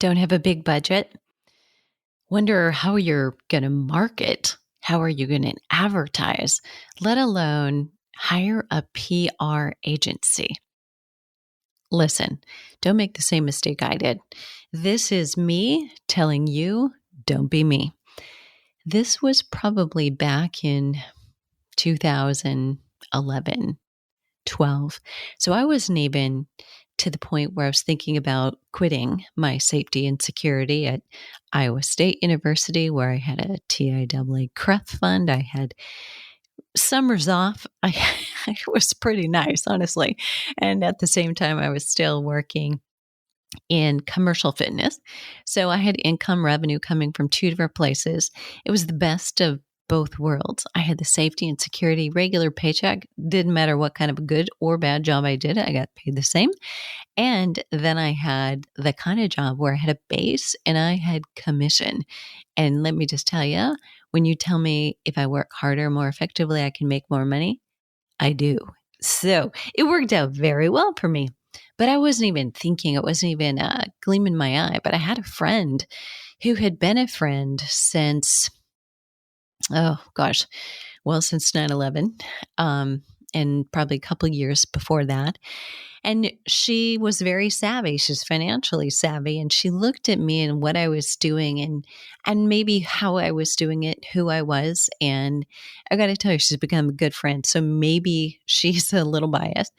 Don't have a big budget? Wonder how you're going to market. How are you going to advertise, let alone hire a PR agency? Listen, don't make the same mistake I did. This is me telling you, don't be me. This was probably back in 2011, 12. So I wasn't even to the point where I was thinking about quitting my safety and security at Iowa State University, where I had a TIAA CREF fund. I had summers off. It was pretty nice, honestly. And at the same time, I was still working in commercial fitness. So I had income revenue coming from two different places. It was the best of both worlds. I had the safety and security, regular paycheck. Didn't matter what kind of a good or bad job I did, I got paid the same. And then I had the kind of job where I had a base and I had commission. And let me just tell you, when you tell me if I work harder, more effectively, I can make more money, I do. So it worked out very well for me. But I wasn't even thinking, it wasn't even a gleam in my eye. But I had a friend who had been a friend since, since 9/11, and probably a couple of years before that. And she was very savvy. She's financially savvy. And she looked at me and what I was doing and maybe how I was doing it, who I was. And I got to tell you, she's become a good friend. So maybe she's a little biased,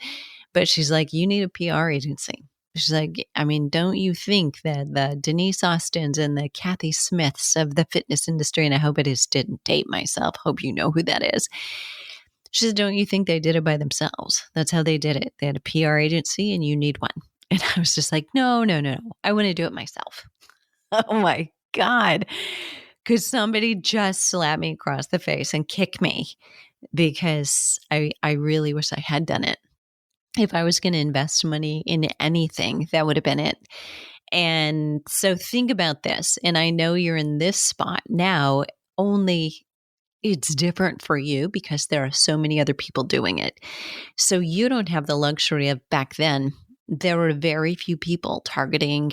but she's like, you need a PR agency. She's like, I mean, don't you think that the Denise Austins and the Kathy Smiths of the fitness industry, and I hope didn't date myself, hope you know who that is. She said, don't you think they did it by themselves? That's how they did it. They had a PR agency and you need one. And I was just like, no. I want to do it myself. Oh my God. Could somebody just slap me across the face and kick me? Because I really wish I had done it. If I was going to invest money in anything, that would have been it. And so think about this. And I know you're in this spot now, only it's different for you because there are so many other people doing it. So you don't have the luxury of back then. There were very few people targeting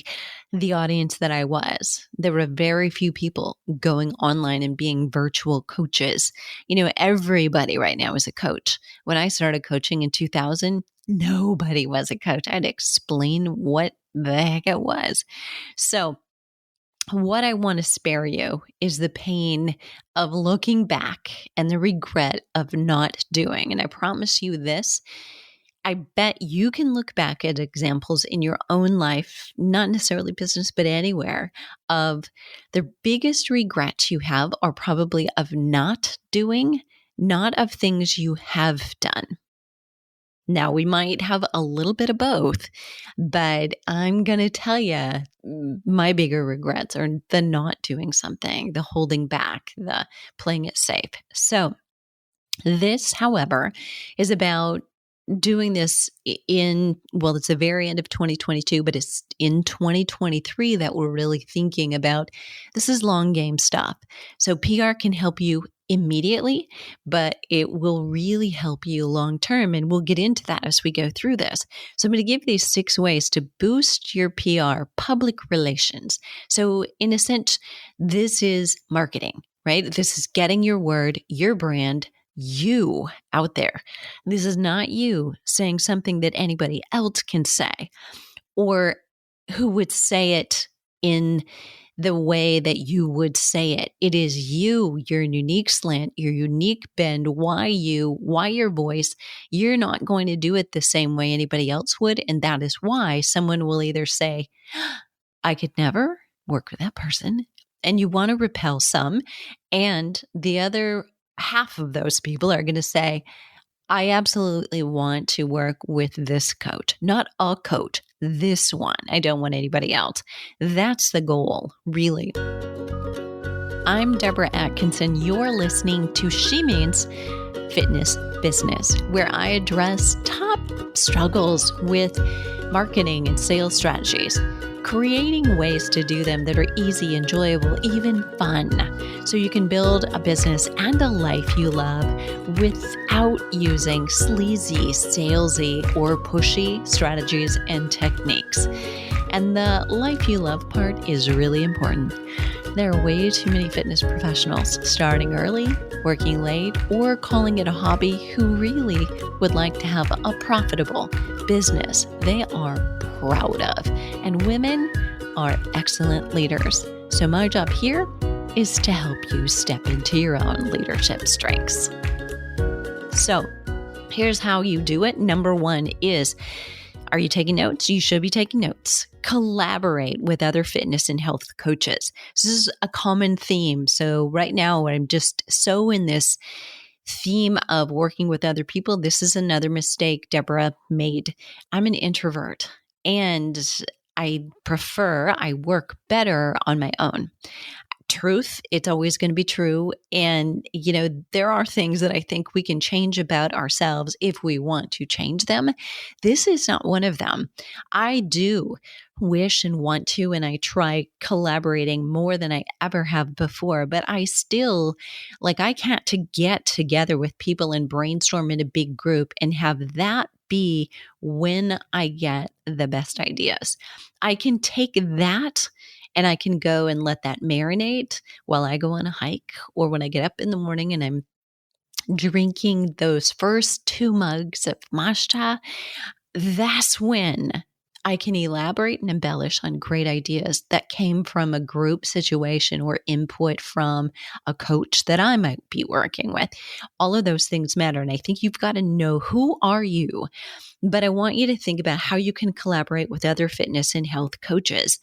the audience that I was. There were very few people going online and being virtual coaches. You know, everybody right now is a coach. When I started coaching in 2000, nobody was a coach. I had to explain what the heck it was. So what I want to spare you is the pain of looking back and the regret of not doing. And I promise you this, I bet you can look back at examples in your own life, not necessarily business, but anywhere, of the biggest regrets you have are probably of not doing, not of things you have done. Now, we might have a little bit of both, but I'm going to tell you my bigger regrets are the not doing something, the holding back, the playing it safe. So this, however, is about doing this it's the very end of 2022, but it's in 2023 that we're really thinking about. This is long game stuff. So PR can help you immediately, but it will really help you long term. And we'll get into that as we go through this. So I'm going to give these 6 ways to boost your PR, public relations. So in a sense, this is marketing, right? This is getting your word, your brand, you out there. This is not you saying something that anybody else can say or who would say it in the way that you would say it. It is you, your unique slant, your unique bend, why your voice. You're not going to do it the same way anybody else would. And that is why someone will either say, I could never work with that person. And you want to repel some. And the other half of those people are going to say, I absolutely want to work with this coach, not a coach, this one. I don't want anybody else. That's the goal, really. I'm Deborah Atkinson. You're listening to She Means Fitness Business, where I address top struggles with marketing and sales strategies, creating ways to do them that are easy, enjoyable, even fun, so you can build a business and a life you love without without using sleazy, salesy, or pushy strategies and techniques. And the life you love part is really important. There are way too many fitness professionals starting early, working late, or calling it a hobby who really would like to have a profitable business they are proud of. And women are excellent leaders. So my job here is to help you step into your own leadership strengths. So here's how you do it. Number one is, are you taking notes? You should be taking notes. Collaborate with other fitness and health coaches. This is a common theme. So right now, I'm just so in this theme of working with other people. This is another mistake Deborah made. I'm an introvert and I work better on my own. Truth, it's always going to be true. And, there are things that I think we can change about ourselves if we want to change them. This is not one of them. I do wish and want to, and I try collaborating more than I ever have before, but I still, I can't get together with people and brainstorm in a big group and have that be when I get the best ideas. I can take that and I can go and let that marinate while I go on a hike or when I get up in the morning and I'm drinking those first 2 mugs of matcha. That's when I can elaborate and embellish on great ideas that came from a group situation or input from a coach that I might be working with. All of those things matter. And I think you've got to know, who are you? But I want you to think about how you can collaborate with other fitness and health coaches.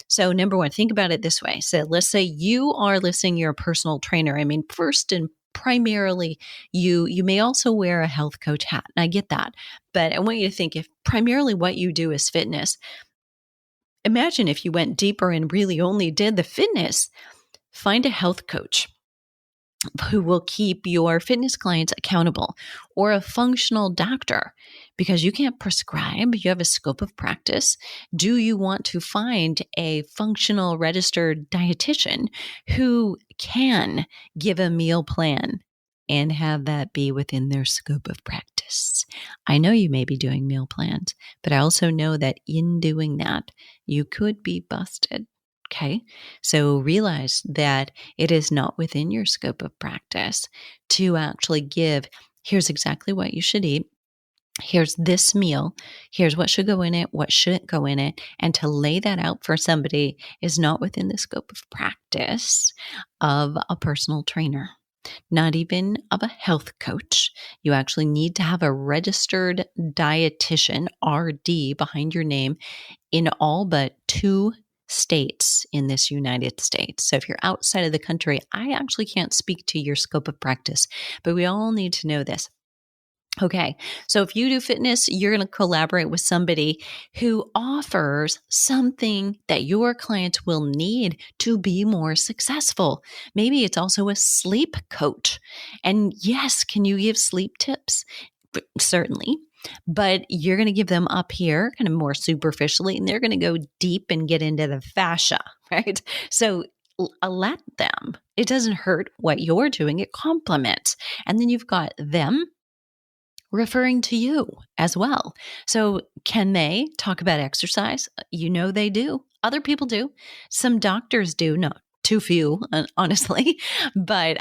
So number one, think about it this way. So let's say you are listening, you're a personal trainer. I mean, first and primarily, you may also wear a health coach hat. And I get that. But I want you to think, if primarily what you do is fitness, imagine if you went deeper and really only did the fitness. Find a health coach who will keep your fitness clients accountable, or a functional doctor, because you can't prescribe, you have a scope of practice. Do you want to find a functional registered dietitian who can give a meal plan and have that be within their scope of practice? I know you may be doing meal plans, but I also know that in doing that, you could be busted. Okay, so realize that it is not within your scope of practice to actually give, here's exactly what you should eat. Here's this meal. Here's what should go in it, what shouldn't go in it. And to lay that out for somebody is not within the scope of practice of a personal trainer, not even of a health coach. You actually need to have a registered dietitian, RD, behind your name in all but 2 states in this United States. So if you're outside of the country, I actually can't speak to your scope of practice, but we all need to know this. Okay, so if you do fitness, you're going to collaborate with somebody who offers something that your clients will need to be more successful. Maybe it's also a sleep coach. And yes, can you give sleep tips? Certainly. But you're going to give them up here kind of more superficially, and they're going to go deep and get into the fascia, right? So let them. It doesn't hurt what you're doing. It complements. And then you've got them referring to you as well. So can they talk about exercise? They do. Other people do. Some doctors do. No, too few, honestly. But,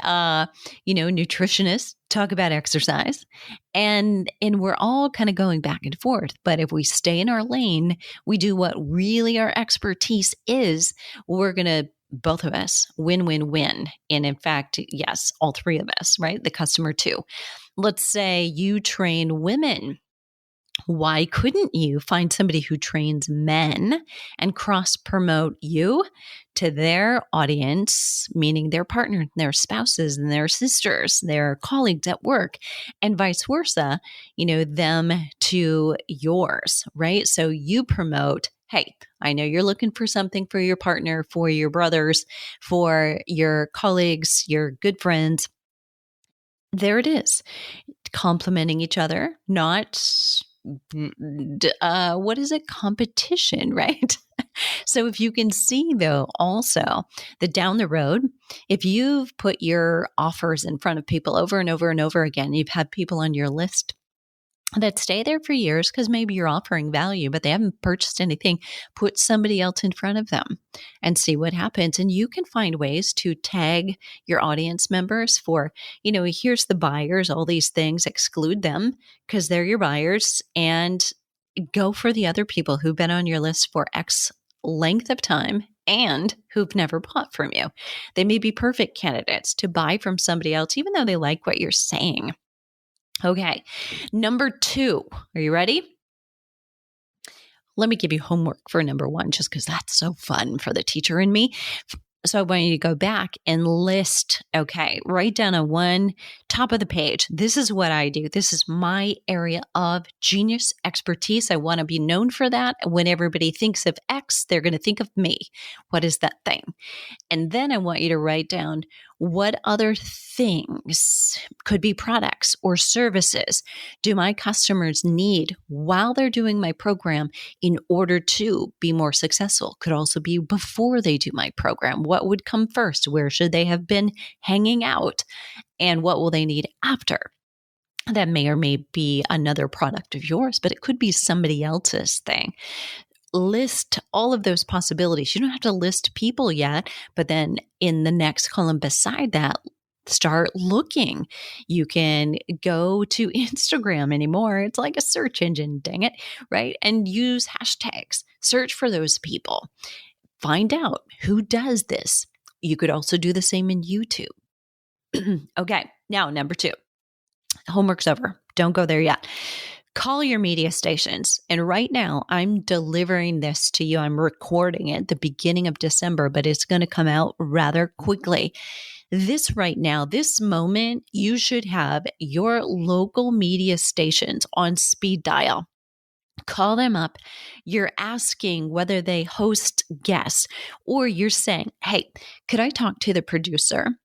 nutritionists talk about exercise, and we're all kind of going back and forth. But if we stay in our lane, we do what really our expertise is, we're going to, both of us, win, win, win. And in fact, yes, all 3 of us, right? The customer too. Let's say you train women. Why couldn't you find somebody who trains men and cross-promote you to their audience, meaning their partner, their spouses, and their sisters, their colleagues at work, and vice versa, them to yours, right? So you promote, hey, I know you're looking for something for your partner, for your brothers, for your colleagues, your good friends. There it is. Complementing each other, not what is it? Competition, right? So if you can see, though, also that down the road, if you've put your offers in front of people over and over and over again, you've had people on your list that stay there for years because maybe you're offering value, but they haven't purchased anything, put somebody else in front of them and see what happens. And you can find ways to tag your audience members for, here's the buyers, all these things, exclude them because they're your buyers, and go for the other people who've been on your list for X length of time and who've never bought from you. They may be perfect candidates to buy from somebody else, even though they like what you're saying. Okay. Number 2, are you ready? Let me give you homework for number 1, just because that's so fun for the teacher in me. So I want you to go back and list, write down on one top of the page. This is what I do. This is my area of genius expertise. I want to be known for that. When everybody thinks of X, they're going to think of me. What is that thing? And then I want you to write down what other things, could be products or services, do my customers need while they're doing my program in order to be more successful. Could also be before they do my program. What would come first? Where should they have been hanging out? And what will they need after? That may or may be another product of yours, but it could be somebody else's thing. List all of those possibilities. You don't have to list people yet, but then in the next column beside that, start looking. You can go to Instagram anymore. It's like a search engine, dang it, right? And use hashtags. Search for those people. Find out who does this. You could also do the same in YouTube. Okay, now number 2. Homework's over. Don't go there yet. Call your media stations. And right now, I'm delivering this to you. I'm recording it at the beginning of December, but it's going to come out rather quickly. This right now, this moment, you should have your local media stations on speed dial. Call them up. You're asking whether they host guests, or you're saying, hey, could I talk to the producer?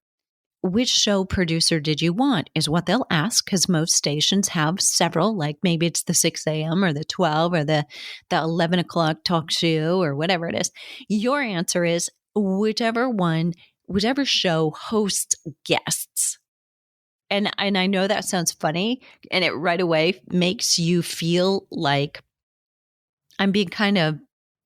Which show producer did you want is what they'll ask, because most stations have several, like maybe it's the 6 a.m. or the 12 or the 11 o'clock talk show or whatever it is. Your answer is whichever show hosts guests. And I know that sounds funny, and it right away makes you feel like I'm being kind of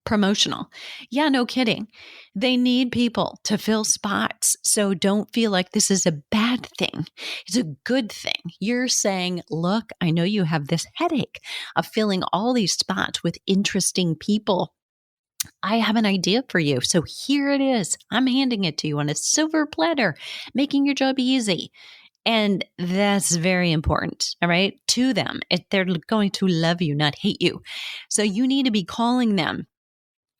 promotional. Yeah, no kidding. They need people to fill spots. So don't feel like this is a bad thing. It's a good thing. You're saying, look, I know you have this headache of filling all these spots with interesting people. I have an idea for you. So here it is. I'm handing it to you on a silver platter, making your job easy. And that's very important, all right, to them. They're going to love you, not hate you. So you need to be calling them.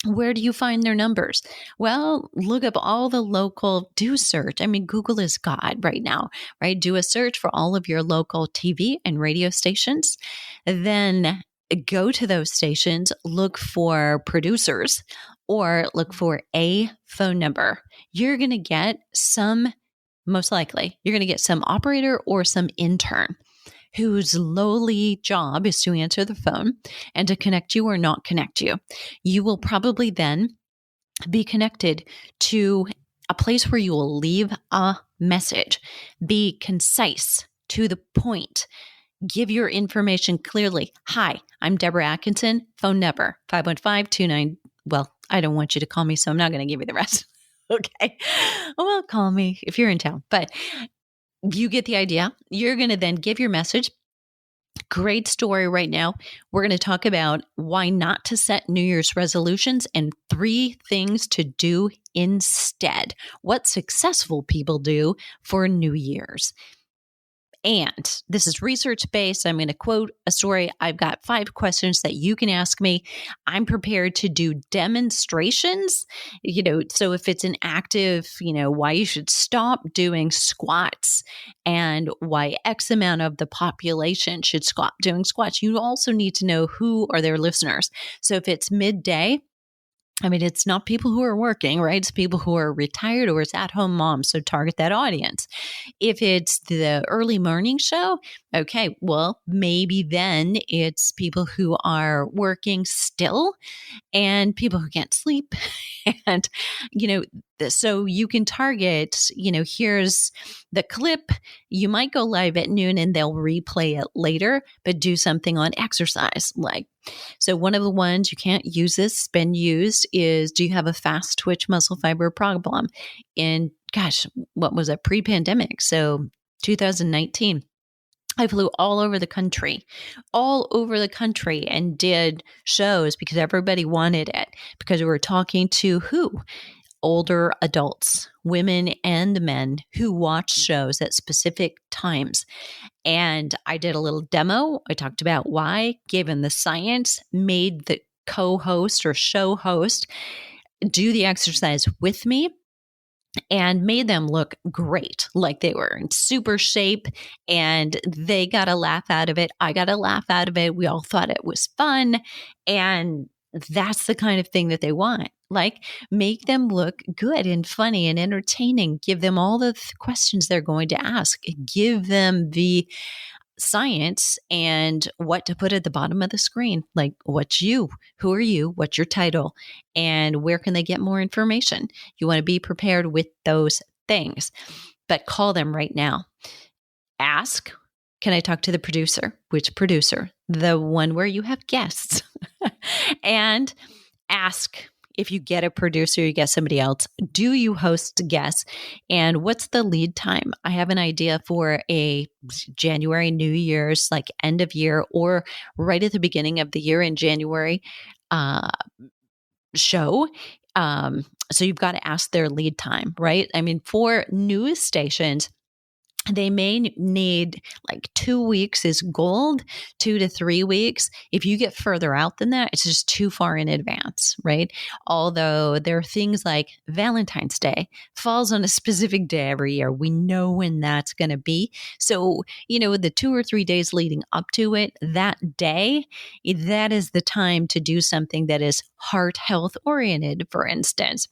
Where do you find their numbers? Well, look up all the local, do search. I mean, Google is God right now, right? Do a search for all of your local TV and radio stations. Then go to those stations, look for producers, or look for a phone number. You're going to get most likely, you're going to get some operator or some intern whose lowly job is to answer the phone and to connect you or not connect you. You will probably then be connected to a place where you will leave a message. Be concise, to the point. Give your information clearly. Hi, I'm Deborah Atkinson. Phone number 515-29. Well, I don't want you to call me, so I'm not going to give you the rest. Okay. Well, call me if you're in town. But you get the idea. You're going to then give your message. Great story right now. We're going to talk about why not to set New Year's resolutions and 3 things to do instead. What successful people do for New Year's. And this is research-based. I'm going to quote a story. I've got 5 questions that you can ask me. I'm prepared to do demonstrations, so if it's an active, why you should stop doing squats and why X amount of the population should stop doing squats. You also need to know who are their listeners. So if it's midday, I mean, it's not people who are working, right? It's people who are retired or it's at home moms. So target that audience. If it's the early morning show, okay, well, maybe then it's people who are working still and people who can't sleep. And, you know, so you can target, here's the clip. You might go live at noon and they'll replay it later, but do something on exercise. So one of the ones you can't use this, been used is, do you have a fast twitch muscle fiber problem? And gosh, what was it? Pre-pandemic. So 2019. I flew all over the country, and did shows because everybody wanted it, because we were talking to who? Older adults, women and men who watch shows at specific times. And I did a little demo. I talked about why, given the science, made the co-host or show host do the exercise with me, and made them look great, like they were in super shape, and they got a laugh out of it. I got a laugh out of it. We all thought it was fun. And that's the kind of thing that they want. Like, make them look good and funny and entertaining. Give them all the questions they're going to ask. Give them the science and what to put at the bottom of the screen. Like, what's you? Who are you? What's your title? And where can they get more information? You want to be prepared with those things, but call them right now. Ask, can I talk to the producer? Which producer? The one where you have guests. And ask, if you get a producer, you get somebody else, do you host guests? And what's the lead time? I have an idea for a January, New Year's, like end of year, or right at the beginning of the year in January show. So you've got to ask their lead time, right? I mean, for news stations, they may need like 2 weeks is gold, 2 to 3 weeks. If you get further out than that, it's just too far in advance, right? Although there are things like Valentine's Day falls on a specific day every year. We know when that's going to be. So, the 2 or 3 days leading up to it, that day, that is the time to do something that is heart health oriented, for instance.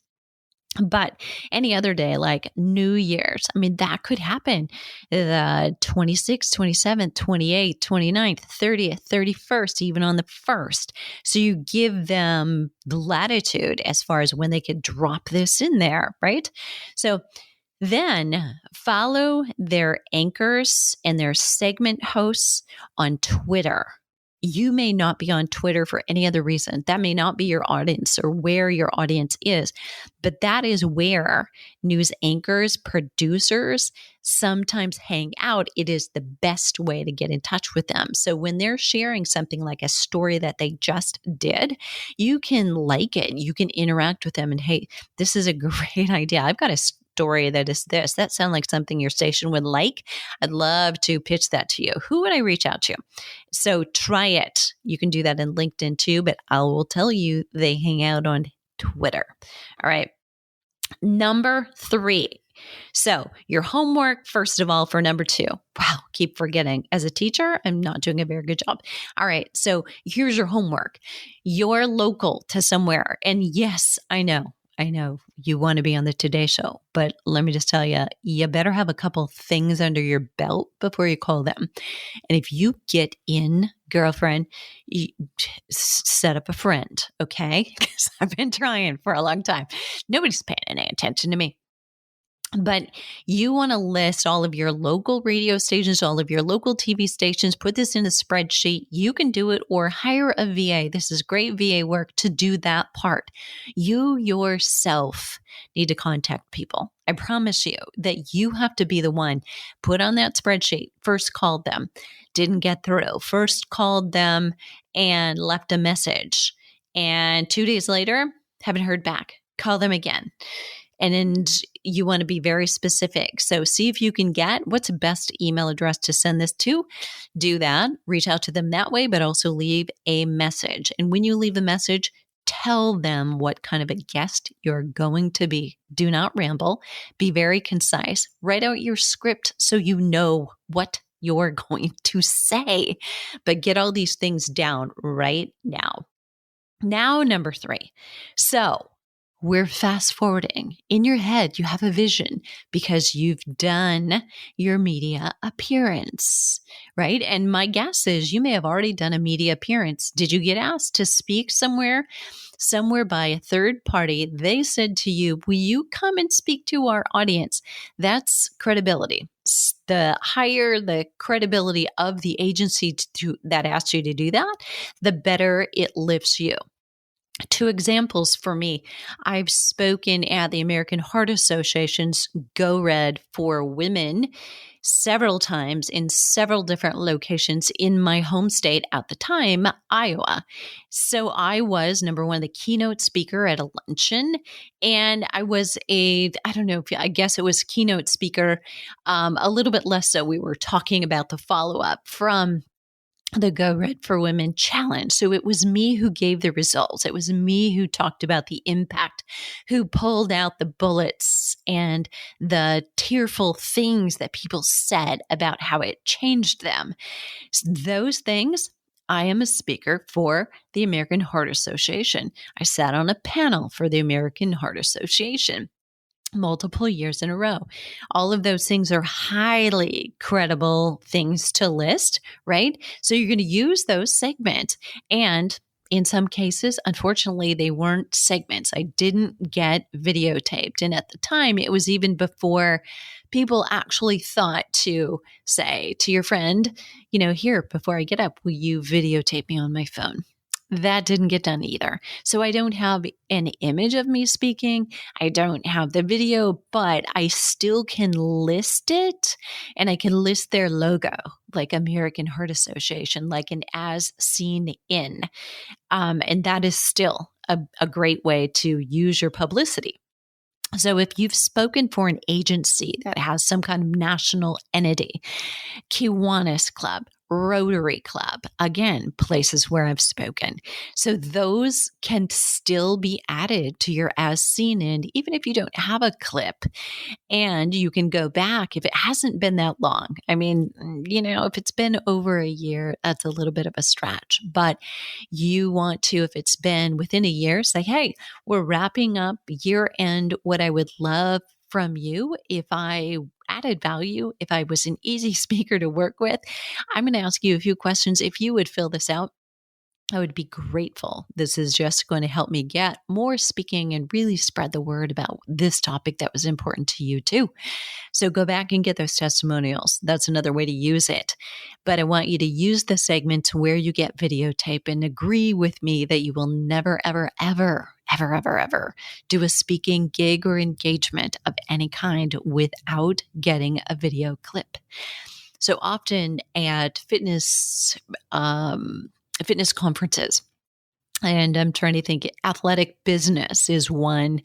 But any other day, like New Year's, I mean, that could happen the 26th, 27th, 28th, 29th, 30th, 31st, even on the 1st. So you give them the latitude as far as when they could drop this in there, right? So then follow their anchors and their segment hosts on Twitter. You may not be on Twitter for any other reason. That may not be your audience or where your audience is, but that is where news anchors, producers sometimes hang out. It is the best way to get in touch with them. So when they're sharing something like a story that they just did, you can like it. You can interact with them and, hey, this is a great idea. I've got a story that is this. That sounds like something your station would like. I'd love to pitch that to you. Who would I reach out to? So try it. You can do that in LinkedIn too, but I will tell you they hang out on Twitter. All right. Number 3. So your homework, first of all, for number 2. Wow, keep forgetting. As a teacher, I'm not doing a very good job. All right. So here's your homework. You're local to somewhere. And yes, I know you want to be on the Today Show, but let me just tell you, you better have a couple things under your belt before you call them. And if you get in, girlfriend, set up a friend, okay? Because I've been trying for a long time. Nobody's paying any attention to me. But you want to list all of your local radio stations, all of your local TV stations, put this in a spreadsheet. You can do it or hire a VA. This is great VA work to do that part. You yourself need to contact people. I promise you that you have to be the one. Put on that spreadsheet. First called them, didn't get through. First called them and left a message. And 2 days later, haven't heard back. Call them again. And you want to be very specific. So see if you can get what's the best email address to send this to. Do that. Reach out to them that way, but also leave a message. And when you leave a message, tell them what kind of a guest you're going to be. Do not ramble. Be very concise. Write out your script so you know what you're going to say. But get all these things down right now. Now, number 3. So we're fast forwarding. In your head, you have a vision because you've done your media appearance, right? And my guess is you may have already done a media appearance. Did you get asked to speak somewhere by a third party? They said to you, will you come and speak to our audience? That's credibility. The higher the credibility of the agency that asked you to do that, the better it lifts you. 2 examples for me. I've spoken at the American Heart Association's Go Red for Women several times in several different locations in my home state at the time, Iowa. So I was, number one, the keynote speaker at a luncheon. And I was I guess it was keynote speaker, a little bit less so. We were talking about the follow-up from the Go Red for Women challenge. So it was me who gave the results. It was me who talked about the impact, who pulled out the bullets and the tearful things that people said about how it changed them. Those things, I am a speaker for the American Heart Association. I sat on a panel for the American Heart Association multiple years in a row. All of those things are highly credible things to list, right? So you're going to use those segments. And in some cases, unfortunately, they weren't segments. I didn't get videotaped. And at the time, it was even before people actually thought to say to your friend, here, before I get up, will you videotape me on my phone? That didn't get done either. So I don't have an image of me speaking. I don't have the video, but I still can list it, and I can list their logo, like American Heart Association, like an as seen in. And that is still a great way to use your publicity. So if you've spoken for an agency that has some kind of national entity, Kiwanis Club, Rotary Club, again, places where I've spoken. So those can still be added to your as seen in, even if you don't have a clip. And you can go back if it hasn't been that long. I mean, if it's been over a year, that's a little bit of a stretch. But you want to, if it's been within a year, say, hey, we're wrapping up year end. What I would love from you, if I added value, if I was an easy speaker to work with, I'm going to ask you a few questions. If you would fill this out, I would be grateful. This is just going to help me get more speaking and really spread the word about this topic that was important to you too. So go back and get those testimonials. That's another way to use it. But I want you to use the segment where you get videotape and agree with me that you will never, ever, ever, ever, ever, ever do a speaking gig or engagement of any kind without getting a video clip. So often at fitness conferences, and I'm trying to think, athletic business is one.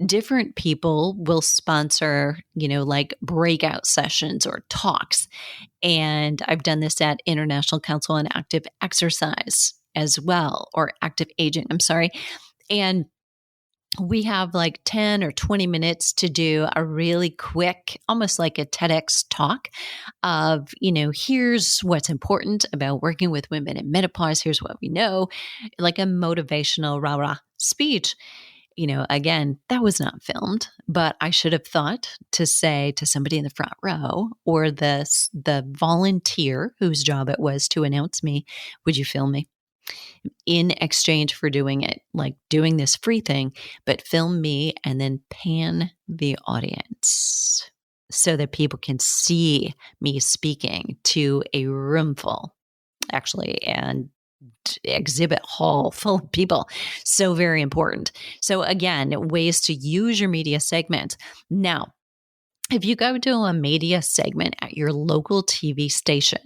Different people will sponsor, like breakout sessions or talks. And I've done this at International Council on Active Exercise as well, or active aging, I'm sorry. And we have like 10 or 20 minutes to do a really quick, almost like a TEDx talk of, here's what's important about working with women in menopause. Here's what we know, like a motivational rah-rah speech. Again, that was not filmed, but I should have thought to say to somebody in the front row or the volunteer whose job it was to announce me, would you film me? In exchange for doing it, like doing this free thing, but film me and then pan the audience so that people can see me speaking to a room full, actually, and exhibit hall full of people. So very important. So again, ways to use your media segment. Now, if you go to a media segment at your local TV station,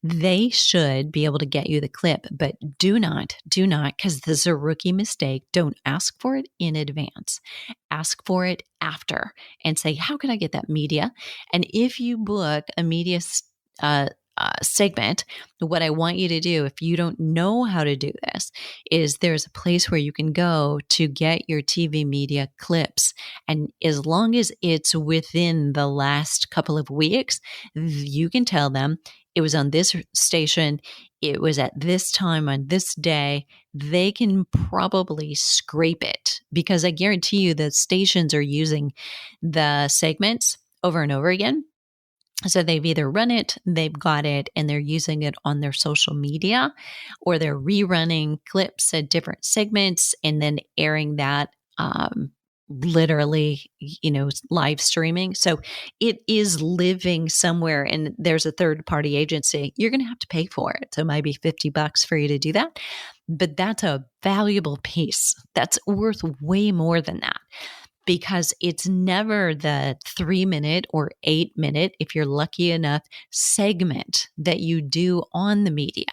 they should be able to get you the clip, but do not, because this is a rookie mistake. Don't ask for it in advance. Ask for it after and say, how can I get that media? And if you book a media segment, what I want you to do, if you don't know how to do this, is there's a place where you can go to get your TV media clips. And as long as it's within the last couple of weeks, you can tell them, it was on this station, it was at this time on this day, they can probably scrape it, because I guarantee you the stations are using the segments over and over again. So they've either run it, they've got it, and they're using it on their social media, or they're rerunning clips at different segments and then airing that literally, live streaming. So it is living somewhere, and there's a third party agency. You're going to have to pay for it. So it might be $50 for you to do that. But that's a valuable piece. That's worth way more than that, because it's never the 3-minute or 8-minute, if you're lucky enough, segment that you do on the media.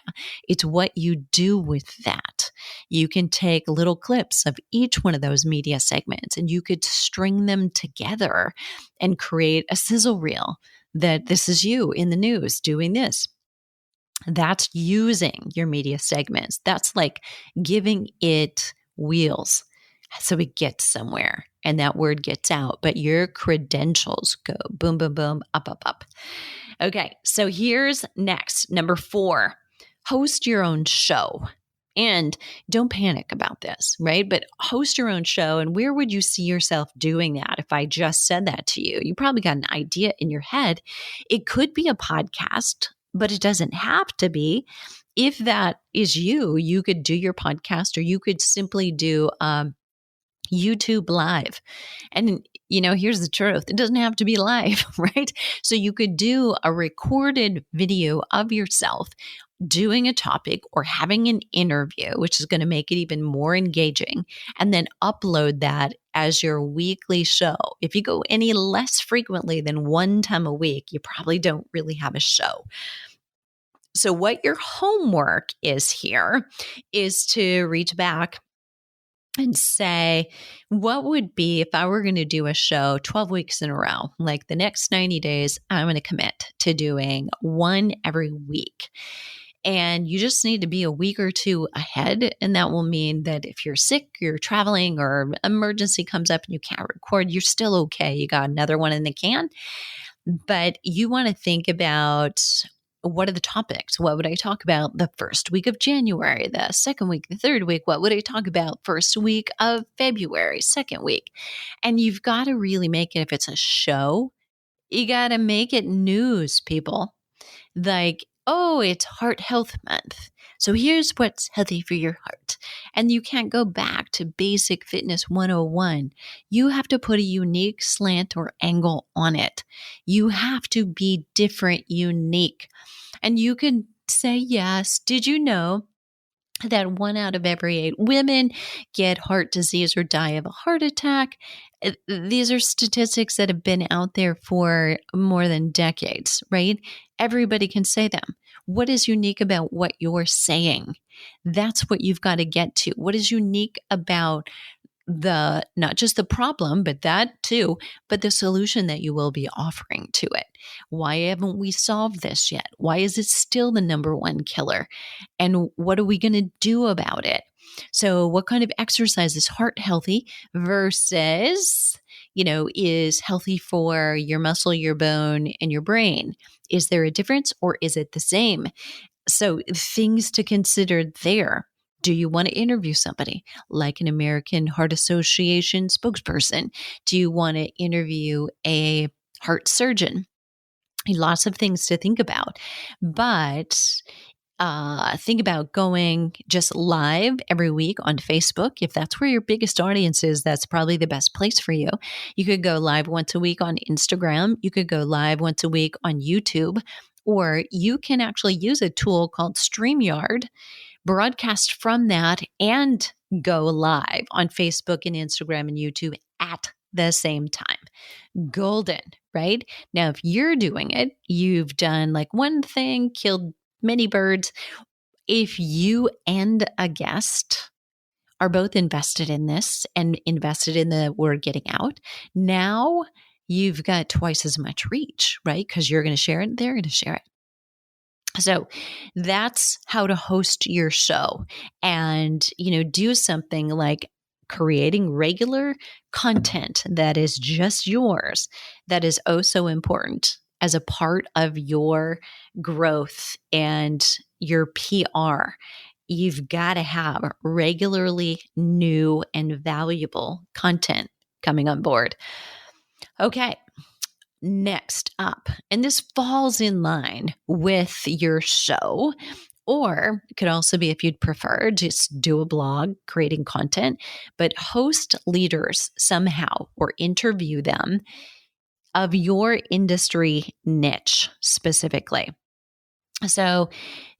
It's what you do with that. You can take little clips of each one of those media segments and you could string them together and create a sizzle reel that this is you in the news doing this. That's using your media segments. That's like giving it wheels so it gets somewhere and that word gets out, but your credentials go boom, boom, boom, up, up, up. Okay, so here's next. Number 4, host your own show. And don't panic about this, right? But host your own show. And where would you see yourself doing that if I just said that to you? You probably got an idea in your head. It could be a podcast, but it doesn't have to be. If that is you, you could do your podcast, or you could simply do YouTube live. And, here's the truth. It doesn't have to be live, right? So you could do a recorded video of yourself doing a topic or having an interview, which is going to make it even more engaging, and then upload that as your weekly show. If you go any less frequently than one time a week, you probably don't really have a show. So what your homework is here is to reach back and say, what would be if I were going to do a show 12 weeks in a row? Like the next 90 days, I'm going to commit to doing one every week. And you just need to be a week or two ahead. And that will mean that if you're sick, you're traveling, or emergency comes up and you can't record, you're still okay. You got another one in the can. But you want to think about, what are the topics? What would I talk about the first week of January, the second week, the third week? What would I talk about first week of February, second week? And you've got to really make it, if it's a show, you got to make it news, people. Like, oh, it's Heart Health Month. So here's what's healthy for your heart. And you can't go back to basic fitness 101. You have to put a unique slant or angle on it. You have to be different, unique. And you can say, yes, did you know that 1 out of every 8 women get heart disease or die of a heart attack? These are statistics that have been out there for more than decades, right? Everybody can say them. What is unique about what you're saying? That's what you've got to get to. What is unique about not just the problem, but that too, but the solution that you will be offering to it? Why haven't we solved this yet? Why is it still the number one killer? And what are we going to do about it? So what kind of exercise is heart healthy versus, is healthy for your muscle, your bone, and your brain? Is there a difference, or is it the same? So things to consider there. Do you want to interview somebody like an American Heart Association spokesperson? Do you want to interview a heart surgeon? Lots of things to think about. But think about going just live every week on Facebook. If that's where your biggest audience is, that's probably the best place for you. You could go live once a week on Instagram. You could go live once a week on YouTube, or you can actually use a tool called StreamYard, broadcast from that, and go live on Facebook and Instagram and YouTube at the same time. Golden, right? Now, if you're doing it, you've done like one thing, killed many birds. If you and a guest are both invested in this and invested in the word getting out, now you've got twice as much reach, right? Because you're going to share it, they're going to share it. So that's how to host your show. And, do something like creating regular content that is just yours. That is oh so important. as a part of your growth and your PR. You've got to have regularly new and valuable content coming on board. Okay, next up, and this falls in line with your show, or it could also be, if you'd prefer, just do a blog creating content, but host leaders somehow or interview them of your industry niche specifically. So,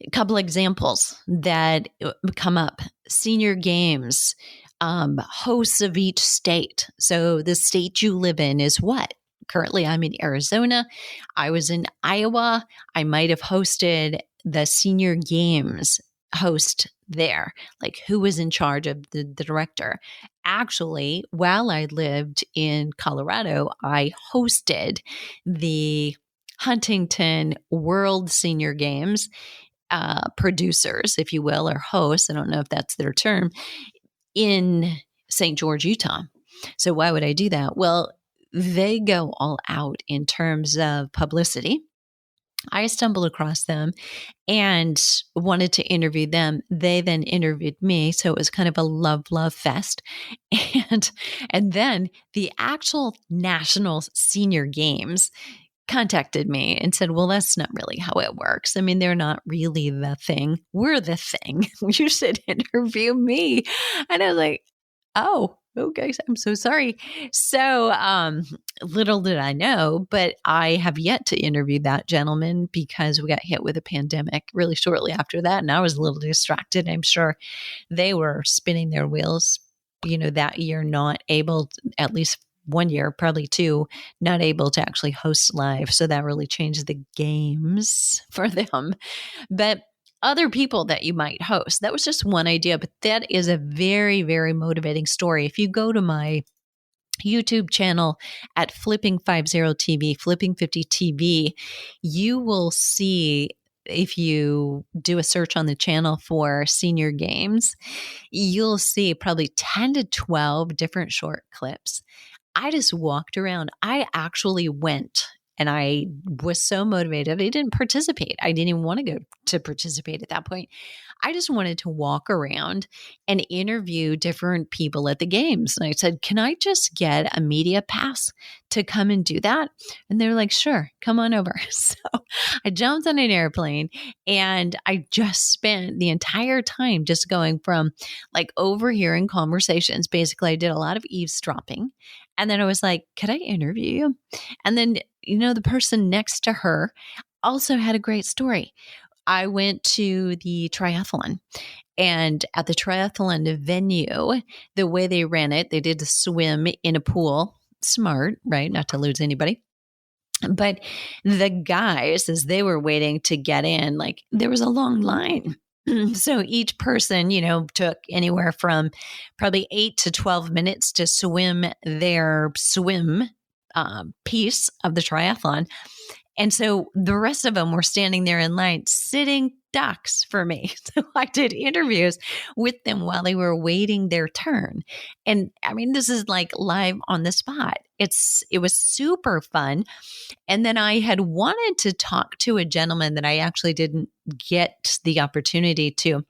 a couple examples that come up: senior games, hosts of each state. So, the state you live in is what? Currently, I'm in Arizona. I was in Iowa. I might have hosted the senior games host there. Like, who was in charge of the director? Actually, while I lived in Colorado, I hosted the Huntington World Senior Games producers, if you will, or hosts. I don't know if that's their term, in St. George, Utah. So why would I do that? Well, they go all out in terms of publicity. I stumbled across them and wanted to interview them. They then interviewed me. So it was kind of a love fest. And then the actual National Senior Games contacted me and said, well, that's not really how it works. I mean, they're not really the thing. We're the thing. You should interview me. And I was like, oh, okay, I'm so sorry. So little did I know, but I have yet to interview that gentleman because we got hit with a pandemic really shortly after that. And I was a little distracted. I'm sure they were spinning their wheels, that year, not able to, at least 1 year, probably 2, not able to actually host live. So that really changed the games for them. But other people that you might host, that was just one idea, but that is a very, very motivating story. If you go to my YouTube channel at Flipping50 TV, Flipping50 TV, you will see, if you do a search on the channel for senior games, you'll see probably 10 to 12 different short clips. I just walked around. I actually went, and I was so motivated. I didn't participate. I didn't even want to go to participate at that point. I just wanted to walk around and interview different people at the games. And I said, can I just get a media pass to come and do that? And they're like, sure, come on over. So I jumped on an airplane and I just spent the entire time just going from like overhearing conversations. Basically, I did a lot of eavesdropping. And then I was like, could I interview you? And then, the person next to her also had a great story. I went to the triathlon, and at the triathlon venue, the way they ran it, they did a swim in a pool. Smart, right? Not to lose anybody. But the guys, as they were waiting to get in, like, there was a long line. So each person, took anywhere from probably 8 to 12 minutes to swim their swim piece of the triathlon. And so the rest of them were standing there in line, sitting ducks for me. So I did interviews with them while they were waiting their turn. And I mean, this is like live on the spot. It was super fun. And then I had wanted to talk to a gentleman that I actually didn't get the opportunity to.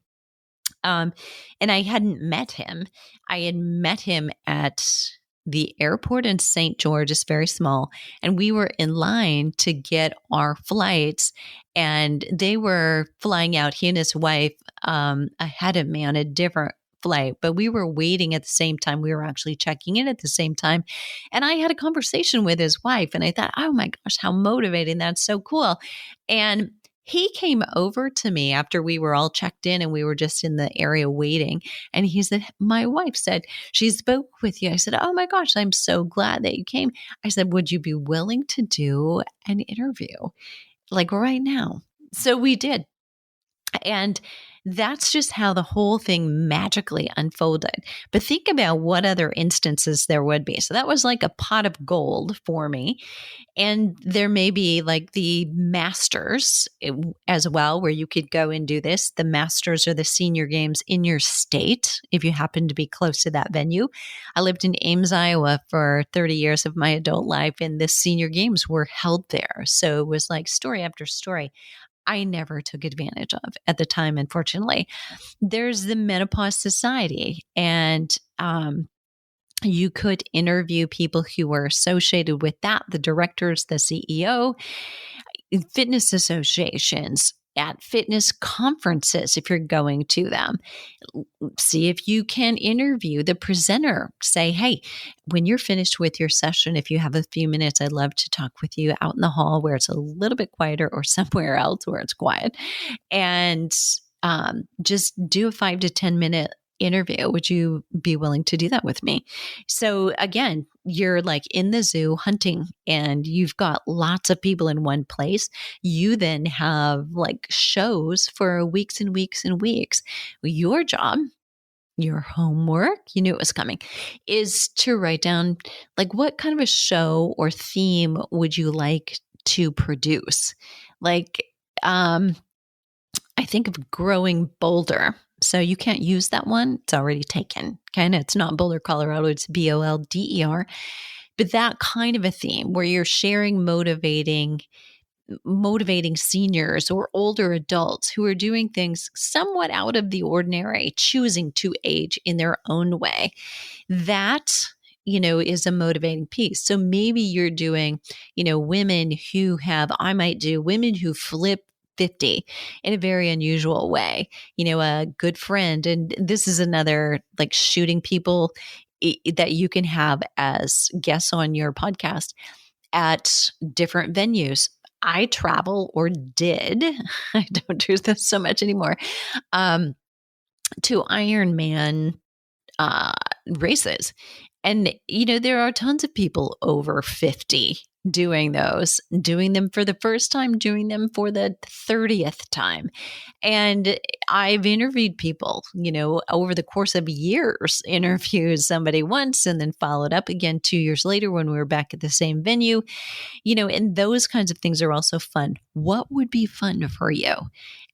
And I hadn't met him. I had met him at the airport in St. George. Is very small. And we were in line to get our flights, and they were flying out, he and his wife, ahead of me on a different flight, but we were waiting at the same time. We were actually checking in at the same time. And I had a conversation with his wife, and I thought, oh my gosh, how motivating. That's so cool. And he came over to me after we were all checked in and we were just in the area waiting. And he said, my wife said, she spoke with you. I said, oh my gosh, I'm so glad that you came. I said, would you be willing to do an interview like right now? So we did. And That's just how the whole thing magically unfolded. But think about what other instances there would be. So that was like a pot of gold for me. And there may be like the masters as well, where you could go and do this. The masters are the senior games in your state, if you happen to be close to that venue. I lived in Ames, Iowa for 30 years of my adult life, and the senior games were held there. So it was like story after story I never took advantage of at the time, unfortunately. There's the Menopause Society, and you could interview people who were associated with that, the directors, the CEO, fitness associations, at fitness conferences, if you're going to them. See if you can interview the presenter. Say, hey, when you're finished with your session, if you have a few minutes, I'd love to talk with you out in the hall where it's a little bit quieter, or somewhere else where it's quiet. And just do a 5 to 10 minute interview. Would you be willing to do that with me? So again, you're like in the zoo hunting, and you've got lots of people in one place. You then have like shows for weeks and weeks and weeks. Your job, your homework, you knew it was coming, is to write down like what kind of a show or theme would you like to produce? Like, I think of Growing Bolder. So you can't use that one. It's already taken. Okay. It's not Boulder, Colorado. It's Bolder. But that kind of a theme where you're sharing motivating seniors or older adults who are doing things somewhat out of the ordinary, choosing to age in their own way. That, is a motivating piece. So maybe you're doing, women who I might do women who flip 50 in a very unusual way, a good friend. And this is another like shooting people that you can have as guests on your podcast at different venues. I travel, or did, I don't do this so much anymore, to Ironman races. And, there are tons of people over 50 doing them for the first time, doing them for the 30th time. And I've interviewed people, over the course of years, interviewed somebody once and then followed up again 2 years later when we were back at the same venue, and those kinds of things are also fun. What would be fun for you?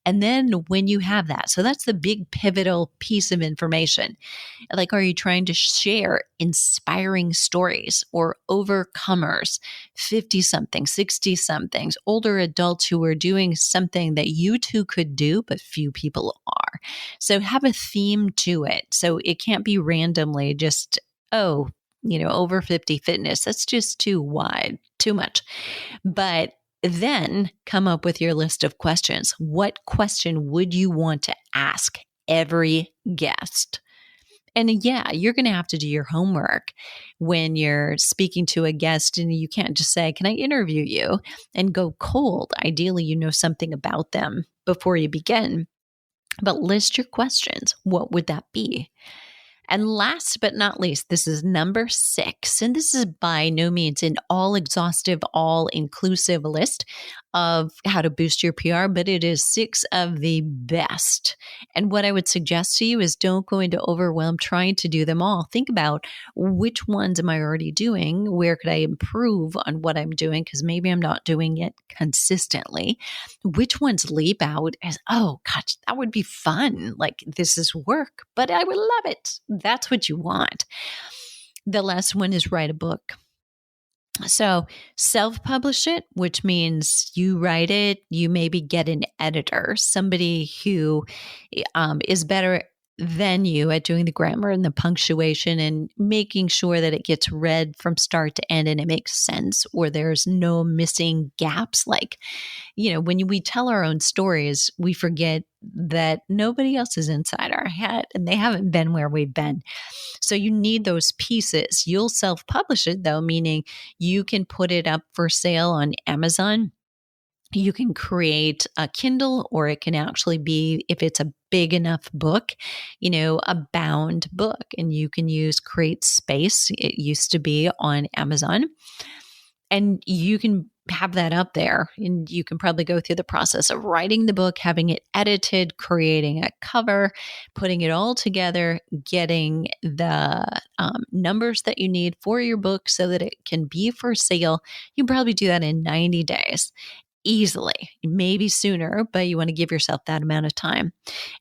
And then when you have that, so that's the big pivotal piece of information. Like, are you trying to share inspiring stories or overcomers, 50 something, 60 somethings, older adults who are doing something that you too could do, but few people are. So have a theme to it. So it can't be randomly just, over 50 fitness. That's just too wide, too much. But then come up with your list of questions. What question would you want to ask every guest? And yeah, you're going to have to do your homework when you're speaking to a guest, and you can't just say, can I interview you? And go cold. Ideally, you know something about them before you begin. But list your questions. What would that be? And last but not least, this is number 6. And this is by no means an all-exhaustive, all-inclusive list of how to boost your PR, but it is 6 of the best. And what I would suggest to you is don't go into overwhelm trying to do them all. Think about which ones am I already doing? Where could I improve on what I'm doing? Because maybe I'm not doing it consistently. Which ones leap out as, oh, gosh, that would be fun. Like, this is work, but I would love it. That's what you want. The last one is write a book. So self-publish it, which means you write it, you maybe get an editor, somebody who is better than you at doing the grammar and the punctuation and making sure that it gets read from start to end and it makes sense, or there's no missing gaps. Like, when we tell our own stories, we forget that nobody else is inside our head and they haven't been where we've been. So you need those pieces. You'll self-publish it though, meaning you can put it up for sale on Amazon. You can create a Kindle, or it can actually be, if it's a big enough book, a bound book, and you can use Create Space. It used to be on Amazon, and you can have that up there, and you can probably go through the process of writing the book, having it edited, creating a cover, putting it all together, getting the numbers that you need for your book so that it can be for sale. You can probably do that in 90 days easily, maybe sooner, but you want to give yourself that amount of time.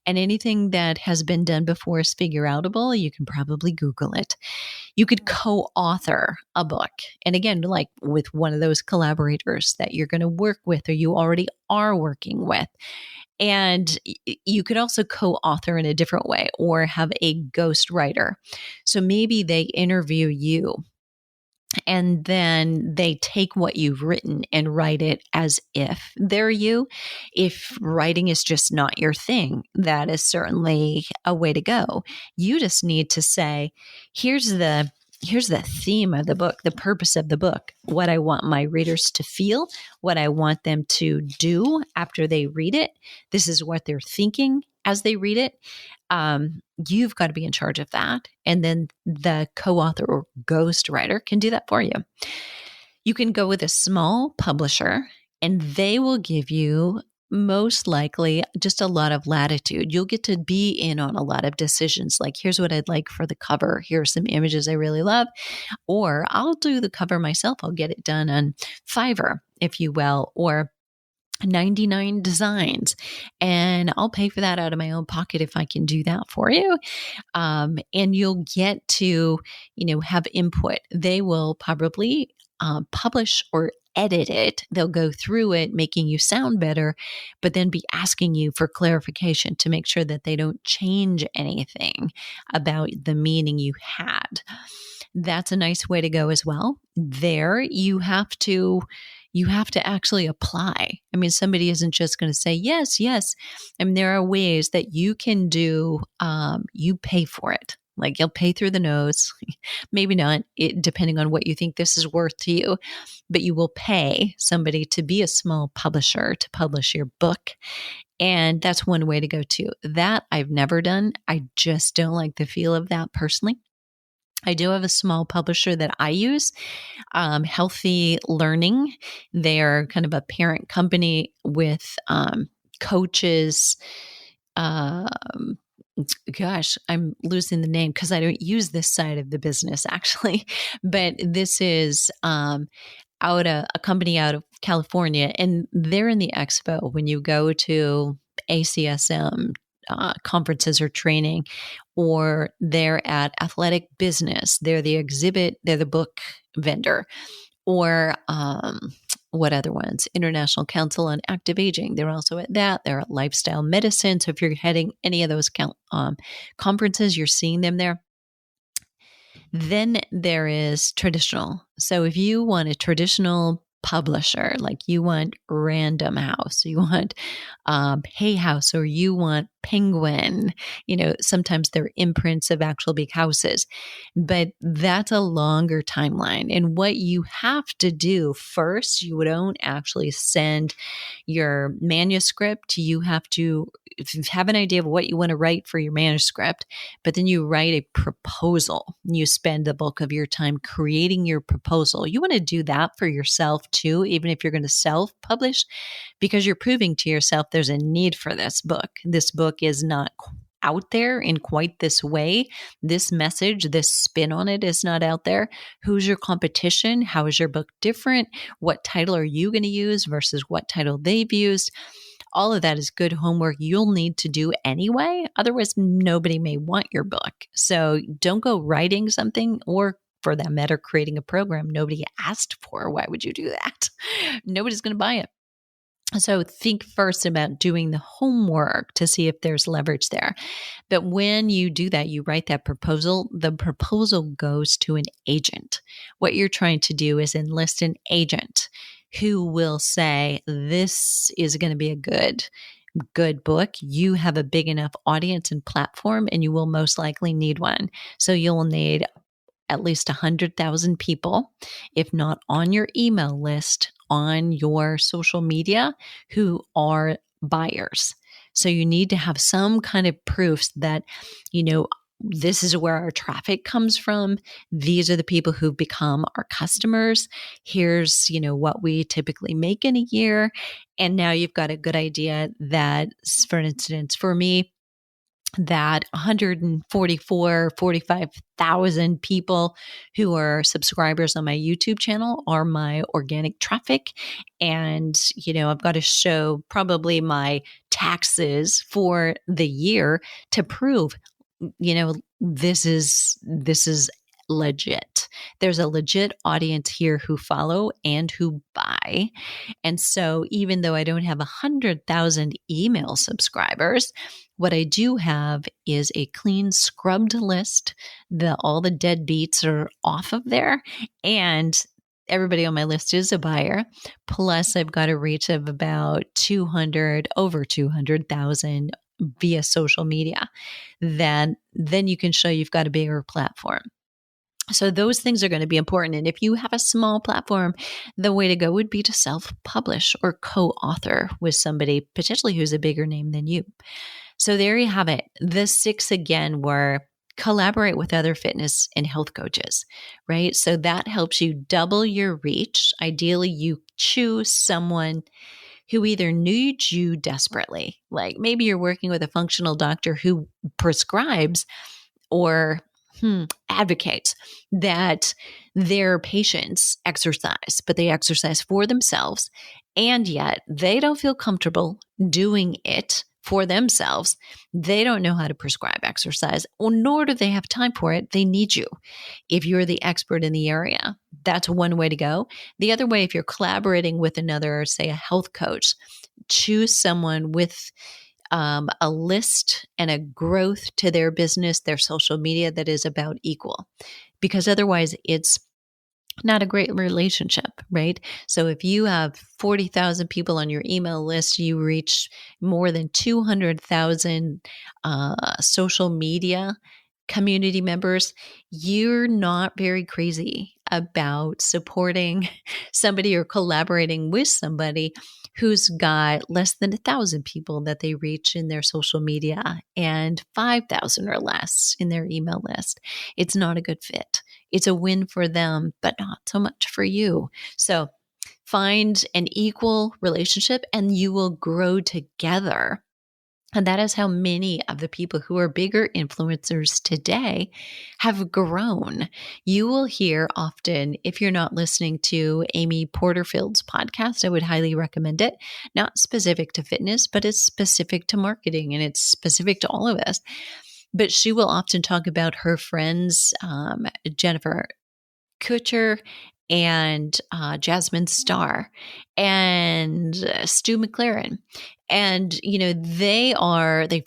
And anything that has been done before is figure outable. You can probably Google it. You could co-author a book. And again, like with one of those collaborators that you're going to work with or you already are working with. And you could also co-author in a different way or have a ghostwriter. So maybe they interview you and then they take what you've written and write it as if they're you. If writing is just not your thing, that is certainly a way to go. You just need to say, here's the theme of the book, the purpose of the book, what I want my readers to feel, what I want them to do after they read it. This is what they're thinking as they read it. You've got to be in charge of that. And then the co-author or ghostwriter can do that for you. You can go with a small publisher and they will give you most likely just a lot of latitude. You'll get to be in on a lot of decisions. Like, here's what I'd like for the cover. Here are some images I really love. Or I'll do the cover myself. I'll get it done on Fiverr, if you will, or 99 designs, and I'll pay for that out of my own pocket if I can do that for you. And you'll get to, have input. They will probably publish or edit it. They'll go through it, making you sound better, but then be asking you for clarification to make sure that they don't change anything about the meaning you had. That's a nice way to go as well. There, you have to actually apply. I mean, somebody isn't just going to say, yes, yes. I mean, there are ways that you can do, you pay for it. Like, you'll pay through the nose, maybe not, depending on what you think this is worth to you, but you will pay somebody to be a small publisher to publish your book. And that's one way to go too. That I've never done. I just don't like the feel of that personally. I do have a small publisher that I use, Healthy Learning. They're kind of a parent company with coaches. Gosh, I'm losing the name because I don't use this side of the business actually. But this is a company out of California, and they're in the expo when you go to ACSM conferences or training, or they're at Athletic Business. They're the exhibit, they're the book vendor, or what other ones? International Council on Active Aging. They're also at that. They're at Lifestyle Medicine. So if you're heading any of those conferences, you're seeing them there. Then there is traditional. So if you want a traditional publisher, like you want Random House, you want Hay House, or you want Penguin, sometimes they're imprints of actual big houses, but that's a longer timeline. And what you have to do first, you don't actually send your manuscript. You have to have an idea of what you want to write for your manuscript, but then you write a proposal. You spend the bulk of your time creating your proposal. You want to do that for yourself too, even if you're going to self-publish, because you're proving to yourself there's a need for this book. This book is not out there in quite this way. This message, this spin on it is not out there. Who's your competition? How is your book different? What title are you going to use versus what title they've used? All of that is good homework you'll need to do anyway. Otherwise, nobody may want your book. So don't go writing something, or for that matter, creating a program nobody asked for. Why would you do that? Nobody's going to buy it. So think first about doing the homework to see if there's leverage there. But when you do that, you write that proposal, the proposal goes to an agent. What you're trying to do is enlist an agent who will say, this is going to be a good book. You have a big enough audience and platform, and you will most likely need one. So you'll need at least 100,000 people, if not on your email list, on your social media, who are buyers. So you need to have some kind of proofs that, this is where our traffic comes from. These are the people who become our customers. Here's, what we typically make in a year. And now you've got a good idea that, for instance, for me, that 45,000 people who are subscribers on my YouTube channel are my organic traffic. And, I've got to show probably my taxes for the year to prove, this is legit. There's a legit audience here who follow and who buy. And so even though I don't have 100,000 email subscribers, what I do have is a clean scrubbed list. All the deadbeats are off of there, and everybody on my list is a buyer. Plus I've got a reach of about over 200,000 via social media. Then you can show you've got a bigger platform. So those things are going to be important. And if you have a small platform, the way to go would be to self-publish or co-author with somebody potentially who's a bigger name than you. So there you have it. The 6 again were collaborate with other fitness and health coaches, right? So that helps you double your reach. Ideally, you choose someone who either needs you desperately, like maybe you're working with a functional doctor who prescribes or advocates that their patients exercise, but they exercise for themselves, and yet they don't feel comfortable doing it for themselves. They don't know how to prescribe exercise, or nor do they have time for it. They need you. If you're the expert in the area, that's one way to go. The other way, if you're collaborating with another, say a health coach, choose someone with a list and a growth to their business, their social media that is about equal, because otherwise it's not a great relationship, right? So if you have 40,000 people on your email list, you reach more than 200,000 social media community members, you're not very crazy about supporting somebody or collaborating with somebody who's got less than 1,000 people that they reach in their social media and 5,000 or less in their email list. It's not a good fit. It's a win for them, but not so much for you. So find an equal relationship and you will grow together. And that is how many of the people who are bigger influencers today have grown. You will hear often, if you're not listening to Amy Porterfield's podcast, I would highly recommend it. Not specific to fitness, but it's specific to marketing and it's specific to all of us. But she will often talk about her friends, Jennifer Kutcher and Jasmine Starr and Stu McLaren. And, they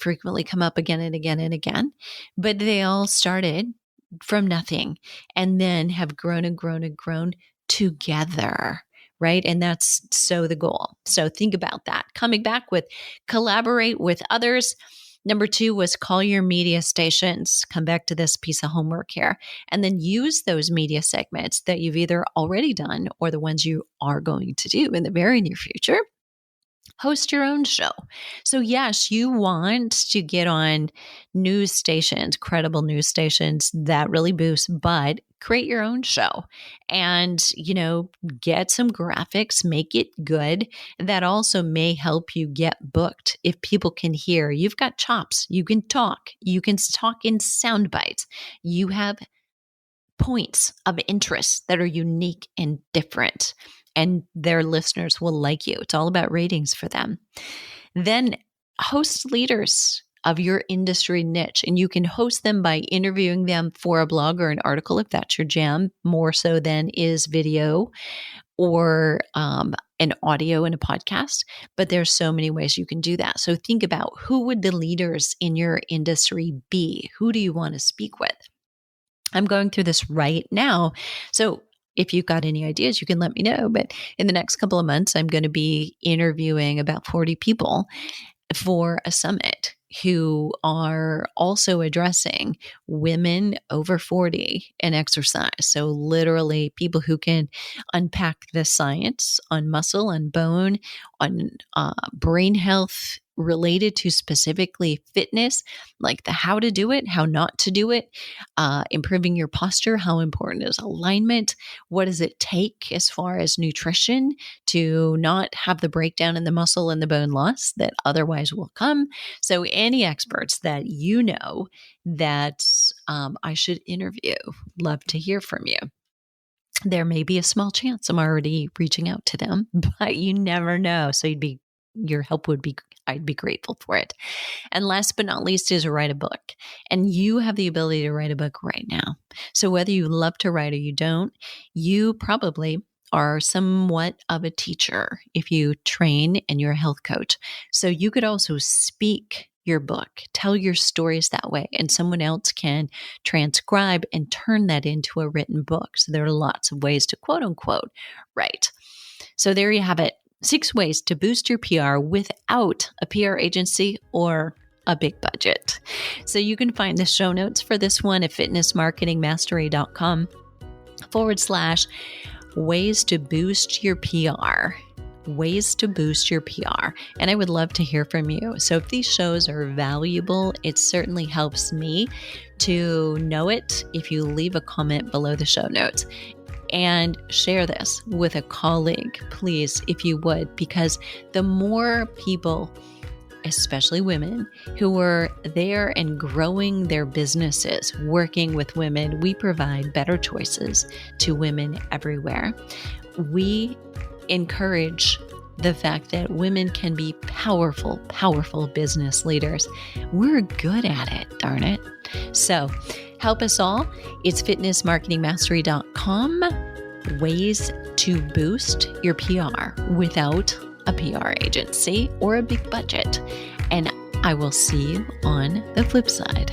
frequently come up again and again and again, but they all started from nothing and then have grown and grown and grown together, right? And that's so the goal. So think about that. Coming back with collaborate with others. Number 2 was call your media stations. Come back to this piece of homework here. And then use those media segments that you've either already done or the ones you are going to do in the very near future. Host your own show. So yes, you want to get on news stations, credible news stations that really boost, but create your own show and, get some graphics, make it good. That also may help you get booked. If people can hear, you've got chops, you can talk in sound bites. You have points of interest that are unique and different. And their listeners will like you. It's all about ratings for them. Then host leaders of your industry niche, and you can host them by interviewing them for a blog or an article if that's your jam, more so than is video or an audio in a podcast. But there's so many ways you can do that. So think about who would the leaders in your industry be? Who do you want to speak with? I'm going through this right now. So if you've got any ideas, you can let me know. But in the next couple of months, I'm going to be interviewing about 40 people for a summit who are also addressing women over 40 and exercise. So literally people who can unpack the science on muscle, on bone, on brain health, related to specifically fitness, like the how to do it, how not to do it, improving your posture, how important is alignment, what does it take as far as nutrition to not have the breakdown in the muscle and the bone loss that otherwise will come. So any experts that you know that I should interview, love to hear from you. There may be a small chance I'm already reaching out to them, but you never know. So your help would be, I'd be grateful for it. And last but not least is write a book. And you have the ability to write a book right now. So whether you love to write or you don't, you probably are somewhat of a teacher if you train and you're a health coach. So you could also speak your book, tell your stories that way, and someone else can transcribe and turn that into a written book. So there are lots of ways to quote unquote write. So there you have it. 6 ways to boost your PR without a PR agency or a big budget. So you can find the show notes for this one at fitnessmarketingmastery.com/ways to boost your PR. Ways to boost your PR. And I would love to hear from you. So if these shows are valuable, it certainly helps me to know it if you leave a comment below the show notes. And share this with a colleague, please, if you would, because the more people, especially women, who are there and growing their businesses, working with women, we provide better choices to women everywhere. We encourage the fact that women can be powerful, powerful business leaders. We're good at it, darn it. So help us all. It's fitnessmarketingmastery.com. Ways to boost your PR without a PR agency or a big budget. And I will see you on the flip side.